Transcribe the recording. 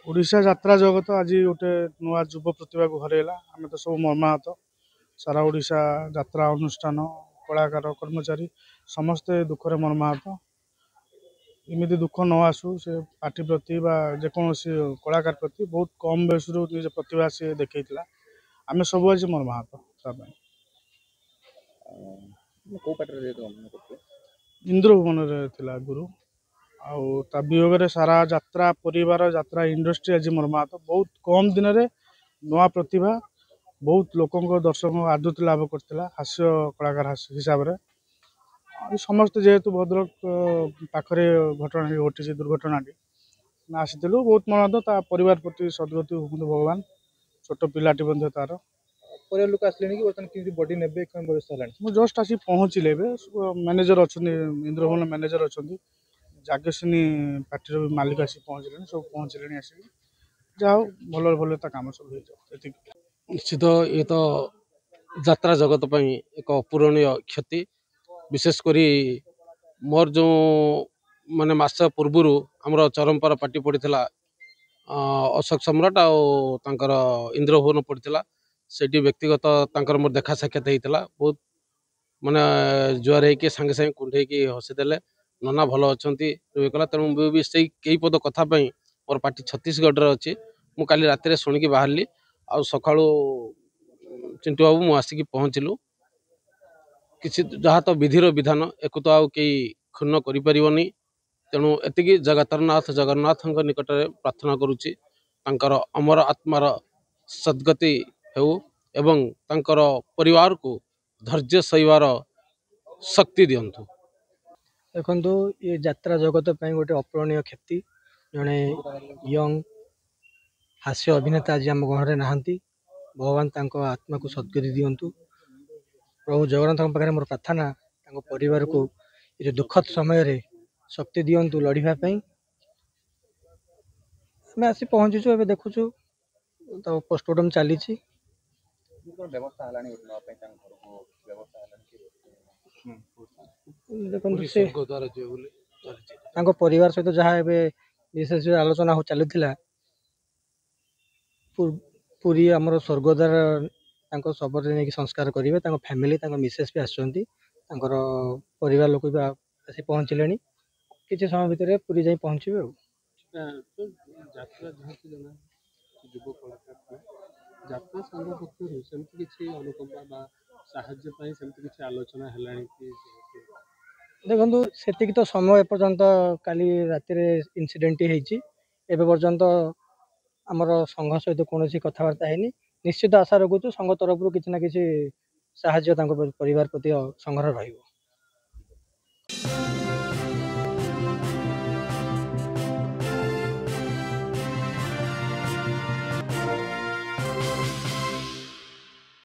ओडिशा यात्रा जगत आज गोटे नुआ युव प्रतिभा को हरैला आम तो सब मर्माहत सारा ओडिशा यात्रा अनुष्ठान कलाकार कर्मचारी समस्ते दुखरे मर्माहत इमिति दुख न आसू से पार्टी प्रति जेकोसी कलाकार प्रति बहुत कम बयस निज प्रतिभा सी देखा आम सब आज मर्माहत इंद्र भुवन गुरु आ वियोग सारा यात्रा परिवार यात्रा इंडस्ट्री आज मर्माहत बहुत कम दिन में नुआ प्रतिभा बहुत लोक दर्शक आदृति लाभ करता हास्य कलाकार हिसाब से समस्त जेहेतु भद्रक पाखरे घटना घटी दुर्घटना आसी बहुत मर्माहत परिवार प्रति सदगति हूँ भगवान छोट पिलाटी तार लोक आसले बॉडी ने जस्ट आसी पहुँचले मैनेजर अच्छा इंद्र भवन मैनेजर अच्छा जागेशिनी पार्टी मालिक आसी पहुँचले सब पहुँचले आसिक जाओ भल भल कम सब निश्चित ये तो यात्रा जगत पर एक अपूरणीय क्षति विशेषकर मोर जो माने मास पूर्वर आमर चरमपार पार्टी पड़ा अशोक सम्राट आर इंद्र भुवन पड़ा से व्यक्तिगत मोर देखा साक्षात होता बहुत माने जुआर हो सागे सागे कुंडे हसीदे नना भल अच्छा कला तेणु मुझे से कई पद कथापी मोर पार्टी छत्तीसगढ़ अच्छी मु काली राति शुणिकी बाहरली आ सका चिंटू बाबू मुसिक पहुँचलु किसी जहाँ तो विधिर विधान एक तो आउ कई क्षुण्ण करें तेणु एति जगतरनाथ जगन्नाथ निकट में प्रार्थना करुच्ची अमर आत्मार सद्गति हो एवं तांकर परिवार को धैर्य सहीबार शक्ति दिंतु। देखो ये यात्रा जगत गोटे अपूरणीय क्षति जड़े यंग हास्य अभिनेता आज आम गहरे नहांती भगवान तांको आत्मा को सद्गति दिंतु। प्रभु जगन्नाथ पाखे मोर प्रार्थना परिवार को ये दुखद समय शक्ति दिंतु लड़ाई आम आसी पहुँचीचु ए देखुचु तो पोस्टमार्टम चली देखो परिवार सहित जहाँ विशेष आलोचना चलुला पूरी आमर स्वर्गद्वार शबर नहीं संस्कार करेंगे फैमिली मिसेस भी आसुँच परिवार लोक भी आसी पहुँचले किसी समय भितर पूरी जा पहुँचे देखो से तो समय एपर्यंत काली राति इनसीडेंट एवं पर्यंत आमर संघ सहित कौन कथबार्ता है निश्चित आशा रखुचु संघ तरफ किसी ना कि परिवार प्रति संघर रही।